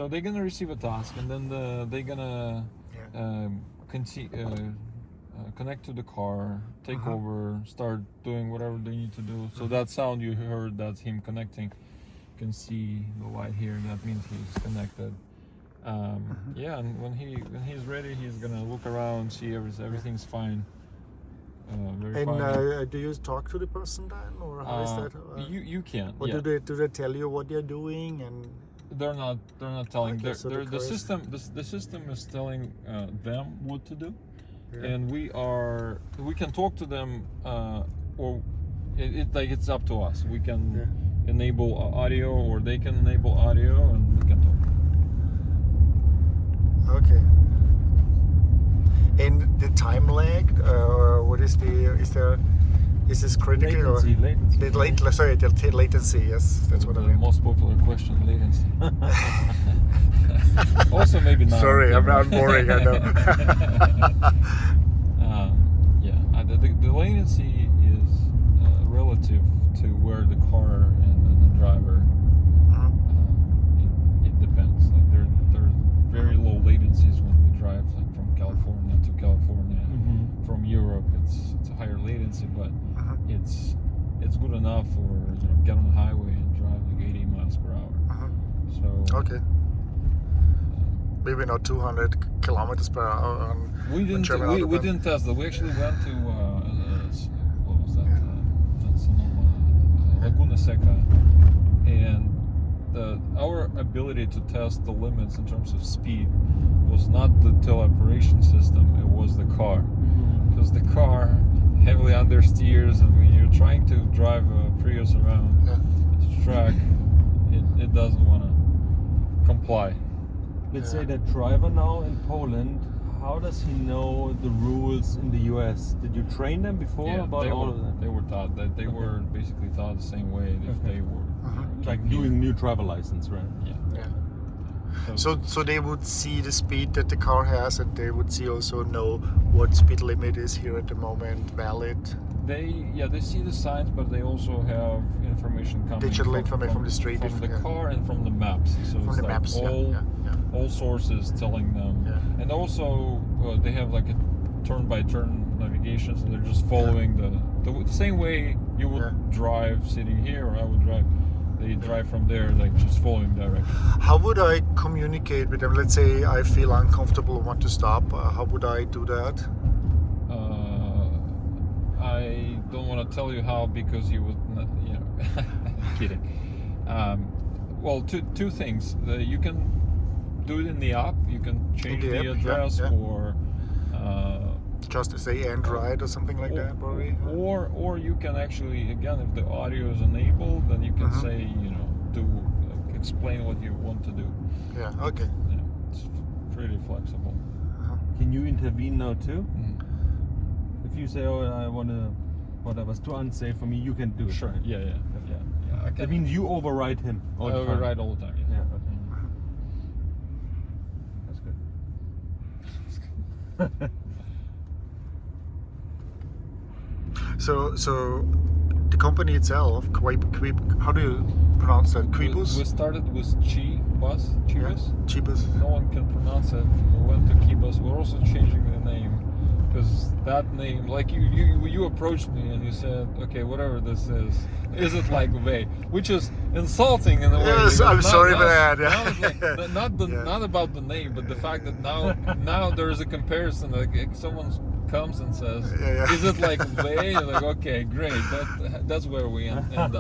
So they're gonna receive a task, and then they're gonna connect to the car, take over, start doing whatever they need to do. So that sound you heard, that's him connecting. You can see the light here. That means he's connected. Yeah, and when he's ready, he's gonna look around, see everything's fine. Do you talk to the person then, or how is that? You can. Or do they tell you what they're doing? And they're not telling. Okay, so the system is telling them what to do, and we can talk to them, or it's up to us. We can enable audio, or they can enable audio, and we can talk. Okay. And the time lag, what is this critical? Latency. Latency, yes, that's what I The mean. most popular question, latency. Also, maybe not. Sorry, I'm boring, I know. The latency is relative to where the car and the driver. It depends. Like there are very low latencies when we drive, like from California to California. From Europe, it's a higher latency, but it's good enough for get on the highway and drive like 80 miles per hour. So okay. Maybe not 200 kilometers per hour. We didn't test that. We actually went to what was that? That's Laguna Seca, and our ability to test the limits in terms of speed was not the teleoperation system. It was the car, because the car heavily understeers, and when you're trying to drive a Prius around the track, it doesn't want to comply. Let's say that driver now in Poland, how does he know the rules in the US? Did you train them before about all of that? They were taught that. They were basically taught the same way if they were like doing new driver license, right? Yeah. So they would see the speed that the car has, and they would know what speed limit is here at the moment valid. They see the signs, but they also have information coming digital information from the street, from the car, and from the maps. So from it's the like maps, all sources telling them, and also they have like a turn-by-turn navigation, so they're just following the same way you would drive sitting here, or I would drive. They drive from there, like just following direction. How would I communicate with them? Let's say I feel uncomfortable, want to stop. How would I do that? I don't want to tell you how, because you would not, kidding. Well, two things. You can do it in the app. You can change the address, or just to say Android or something like that, probably. Or you can actually, again, if the audio is enabled, then you can say, explain what you want to do. Yeah. Okay. Yeah, it's pretty flexible. Can you intervene now too? If you say, I want to, whatever's too unsafe for me, you can do it. Sure. Right? Yeah. That means you override him. I override all the time. Yeah. Yeah. Okay. That's good. So the company itself, how do you pronounce that? Qibus? We started with Qibus. Qibus. No one can pronounce it. We went to Qibus. We're also changing the name, because that name, like you approached me and you said, okay, whatever this is it like Ve? Which is insulting in a way. Yes, I'm sorry for that. Yeah. Not about the name, but the fact that now there is a comparison. Like someone comes and says, "Is it like Ve?" Like, okay, great. That's where we end up.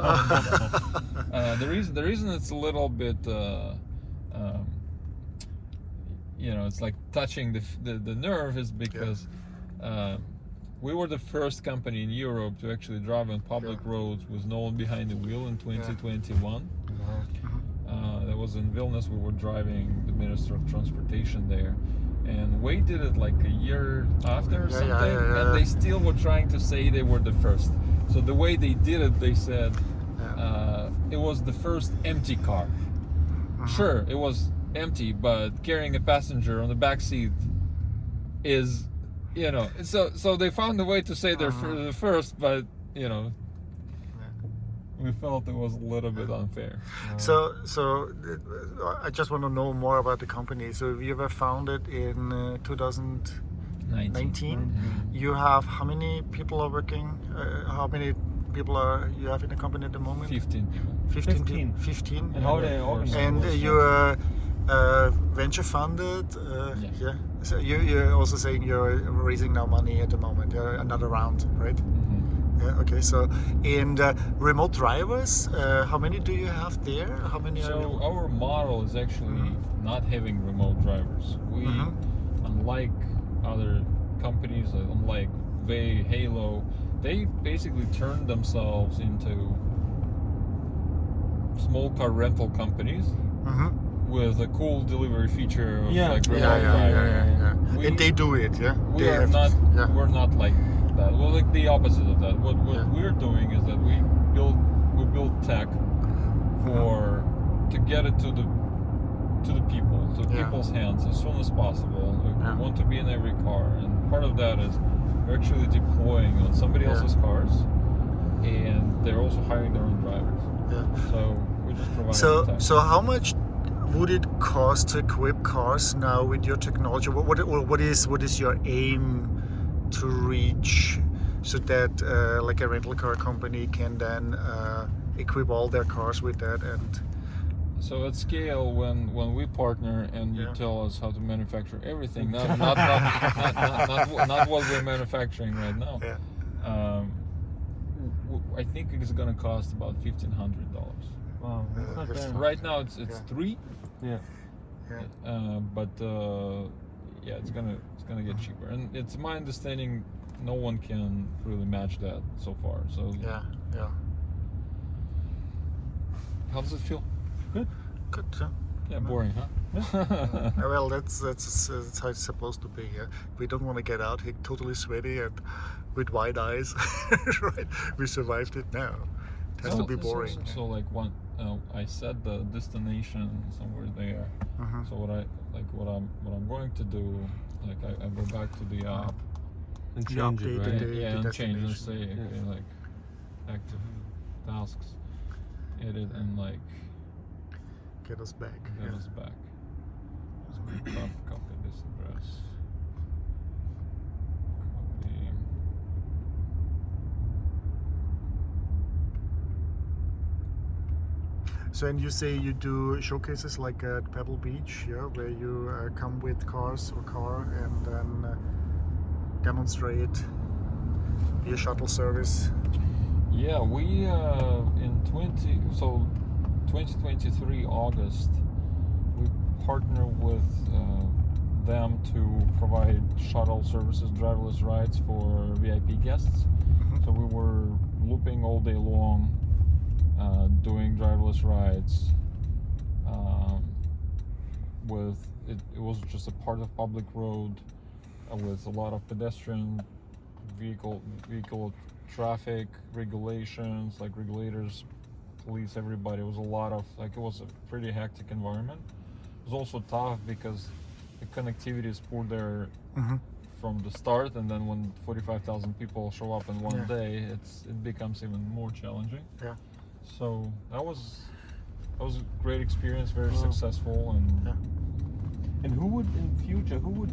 The reason it's a little bit, it's like touching the nerve is because. We were the first company in Europe to actually drive on public roads with no one behind the wheel in 2021. That was in Vilnius. We were driving the Minister of Transportation there, and we did it like a year after or something, and they still were trying to say they were the first. So the way they did it, they said it was the first empty car. Sure, it was empty, but carrying a passenger on the back seat is, so they found a way to say they're the first, but we felt it was a little bit unfair. So I just want to know more about the company. So you were founded in 2019. You have how many people are working? How many people are you have in the company at the moment? 15 people. 15. 15. And how they organize? And you are venture funded. Yes. Yeah. So you're also saying you're raising now money at the moment. Another round, right? Yeah, okay, so and remote drivers, how many do you have there? How many So are our model is actually not having remote drivers. We, unlike other companies, unlike Vay, Halo, they basically turned themselves into small car rental companies with a cool delivery feature of like remote driving. And they do it, yeah? We They are have- not. yeah. We're not like that. Well, like the opposite of that. What we're doing is that we build tech to get it to the people, to people's hands as soon as possible. Like, we want to be in every car, and part of that is we're actually deploying on somebody else's cars, and they're also hiring their own drivers. Yeah. So we just provide tech. So how much would it cost to equip cars now with your technology? What is your aim to reach so that like a rental car company can then equip all their cars with that? And so at scale, when we partner and you tell us how to manufacture everything, not what we're manufacturing right now, I think it's gonna cost about $1,500. Wow, that's not bad. Right now it's $3. Yeah. But it's gonna get cheaper, and it's my understanding no one can really match that so far. So yeah. how does it feel? Good. Yeah, boring, huh? Well, that's how it's supposed to be. Yeah, we don't want to get out here totally sweaty and with wide eyes. Right? We survived it now. It has to be boring. So like I set the destination somewhere there. So what I'm going to do, like I go back to the app And change it, right? and change and say okay, like active tasks, edit and like Get us back. get us back. So we copy this address. Copy. So, and you say you do showcases like at Pebble Beach, yeah, where you come with cars or car and then demonstrate your shuttle service. Yeah, we in 2023 August, we partner with them to provide shuttle services, driverless rides for VIP guests. So we were looping all day long, doing driverless rides. It was just a part of public road with a lot of pedestrian vehicle traffic regulations, like regulators, police, everybody. It was a lot of it was a pretty hectic environment. It was also tough because the connectivity is poor there from the start, and then when 45,000 people show up in one day, it becomes even more challenging. Yeah. So that was a great experience, very successful, and And who would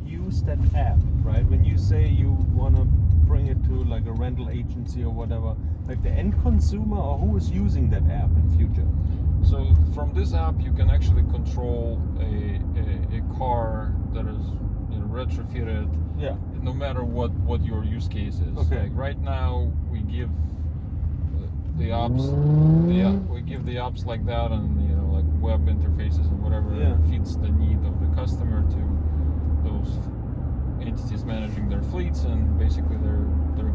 use that app, right? When you say you want to bring it to like a rental agency or whatever, like the end consumer, or who is using that app in future? so from this app you can actually control a car that is retrofitted. Yeah. No matter what your use case is. Okay. Like right now we give the apps like that, and like web interfaces and whatever fits the need of the customer to those entities managing their fleets, and basically they're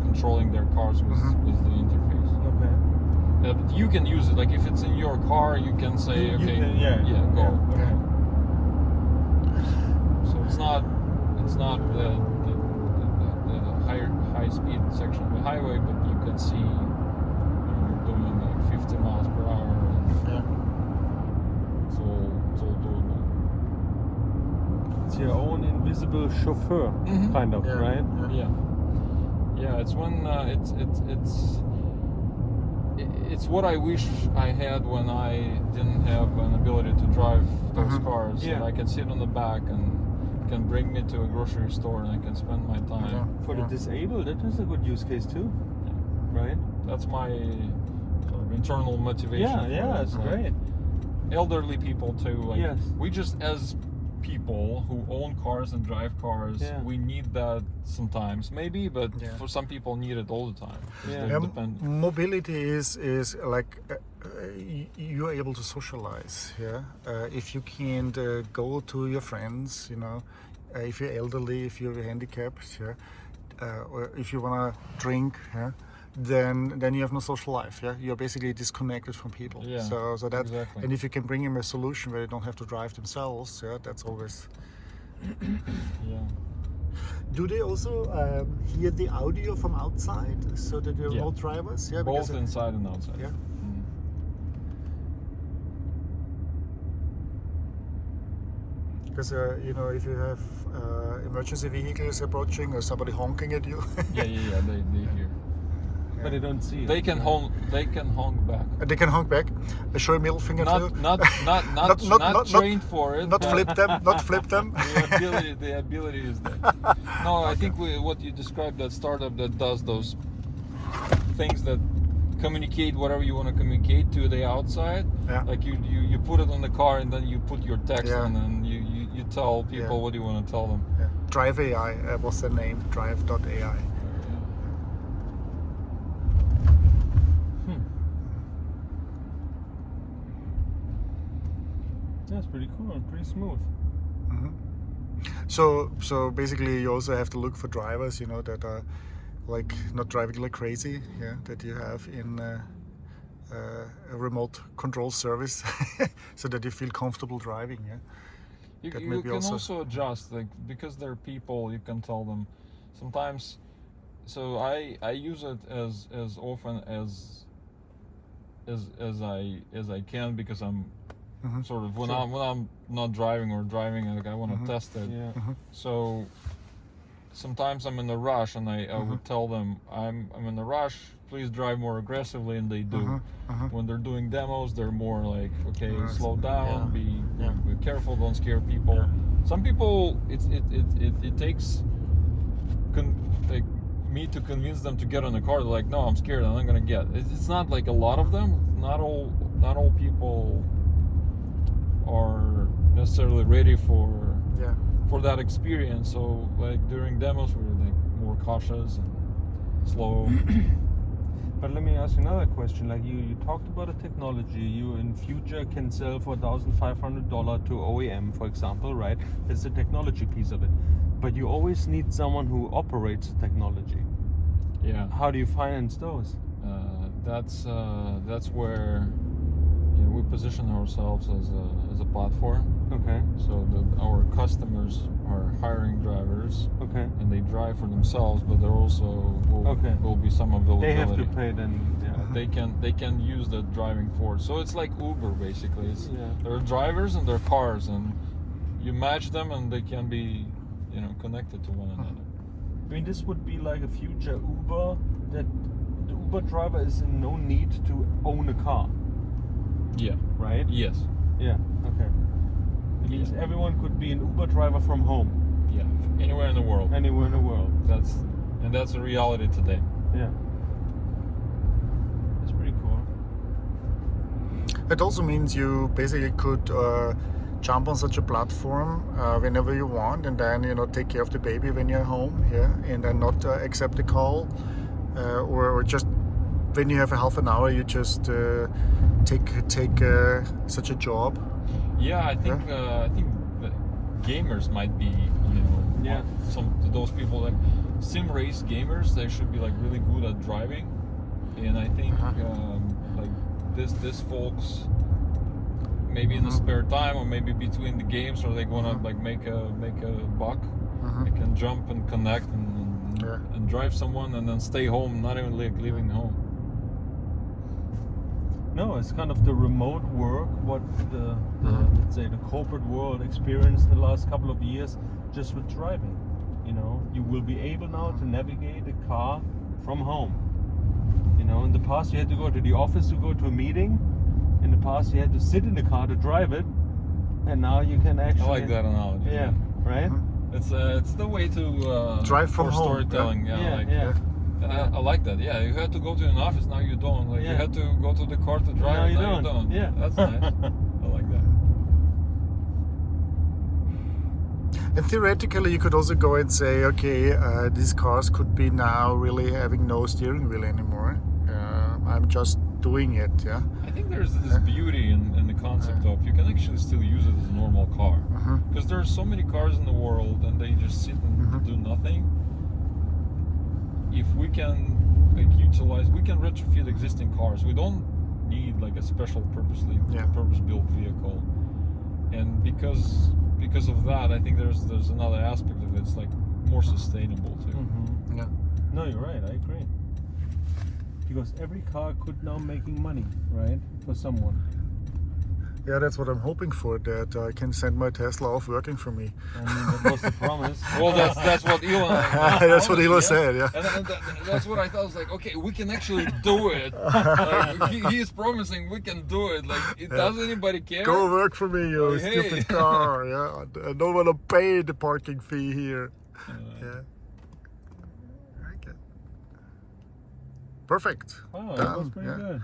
controlling their cars with the interface. Okay. But you can use it, like if it's in your car, you can say You okay, can- go. Okay. So it's not the high speed section of the highway, but you can see you're doing like 50 miles per hour, and it's all doable. It's your own invisible chauffeur, kind of, right? Yeah. It's when it's what I wish I had when I didn't have an ability to drive those cars. Yeah. And I can sit on the back and can bring me to a grocery store and I can spend my time. For the disabled, that is a good use case too, right? That's my sort of internal motivation. Yeah, for it, it's right? great. Elderly people too. Like Yes. we just as people who own cars and drive cars, we need that sometimes, maybe, but for some people need it all the time. 'Cause they're dependent. Mobility is like you're able to socialize. If you can't go to your friends, you know, if you're elderly, if you're handicapped, or if you wanna drink, then you have no social life. You're basically disconnected from people. So that, exactly. and if you can bring them a solution where they don't have to drive themselves, that's always. Do they also hear the audio from outside, so that the remote drivers? Both inside and outside. Because you know, if you have emergency vehicles approaching or somebody honking at you. They hear. But they don't see it. They can honk. They can honk back. They can honk back. Show a middle finger too. Not trained for it. Not flip them. Not flip them. The ability is there. No, I think what you described, that startup that does those things that communicate whatever you want to communicate to the outside. Like you put it on the car and then you put your text and then you tell people what you want to tell them. Drive AI was the name. Drive.ai. That's pretty cool and pretty smooth. So basically, you also have to look for drivers, you know, that are like not driving like crazy. That you have in a remote control service, so that you feel comfortable driving. You can also adjust, like, because they're people. You can tell them sometimes. So I use it as often as I can, because I'm sort of when I'm not driving or driving, like I want to test it. So sometimes I'm in a rush, and I would tell them I'm in a rush. Please drive more aggressively, and they do. When they're doing demos, they're more like, okay, slow down, be careful, don't scare people. Some people, it takes like me to convince them to get on the car. They're like, no, I'm scared, I'm not gonna get. It's not like a lot of them. Not all people are necessarily ready for that experience. So like during demos, we're like more cautious and slow. But let me ask you another question. Like you talked about a technology you in future can sell for $1,500 to OEM, for example, right? That's the technology piece of it. But you always need someone who operates the technology. How do you finance those? That's where we position ourselves as a platform. Okay. So that our customers are hiring drivers. Okay. And they drive for themselves, but there also will be some availability. They have to pay then. They can use the driving force. So it's like Uber basically. There are drivers and there are cars, and you match them, and they can be connected to one another. I mean, this would be like a future Uber, that the Uber driver is in no need to own a car. Right? Yes. Okay. It means everyone could be an Uber driver from home. Anywhere in the world. Anywhere in the world. That's a reality today. That's pretty cool. It also means you basically could jump on such a platform whenever you want, and then take care of the baby when you're home, and then not accept the call, or just when you have a half an hour, you just take such a job. I think that gamers might be some of those people, like sim race gamers. They should be like really good at driving, and I think like this folks, maybe in the spare time or maybe between the games, or they wanna like make a buck, they can jump and connect and drive someone and then stay home, not even like leaving home. No, it's kind of the remote work, what the let's say the corporate world experienced the last couple of years, just with driving. You will be able now to navigate a car from home. know, in the past you had to go to the office to go to a meeting. In the past you had to sit in the car to drive it, and now you can actually. I like that analogy. Yeah. Right. It's the way to Drive from for home, storytelling. Yeah. I like that. Yeah, you had to go to an office, now you don't. Like you Yeah. had to go to the car to drive, Now you now you don't. don't. Yeah. That's nice. I like that. And theoretically, you could also go and say, okay, these cars could be now really having no steering wheel anymore. I'm just doing it, yeah. I think there's this beauty in the concept of you can actually still use it as a normal car. Because there are so many cars in the world and they just sit and do nothing. If we can utilize, we can retrofit existing cars. We don't need like a special purpose-built vehicle. And because of that, I think there's another aspect of it. It's like more sustainable too. Yeah. No, you're right. I agree. Because every car could now making money, right, for someone. Yeah, that's what I'm hoping for, that I can send my Tesla off working for me. I mean, that was the promise. Well, that's what Elon. That's what Elon said, yeah. And that's what I thought. I was like, okay, we can actually do it. Like, he's promising we can do it. Like, does anybody care? Go work for me, you Like, hey. stupid car. Yeah, I don't want to pay the parking fee here. Yeah. Okay. Perfect. Wow, that Done, was pretty yeah. good.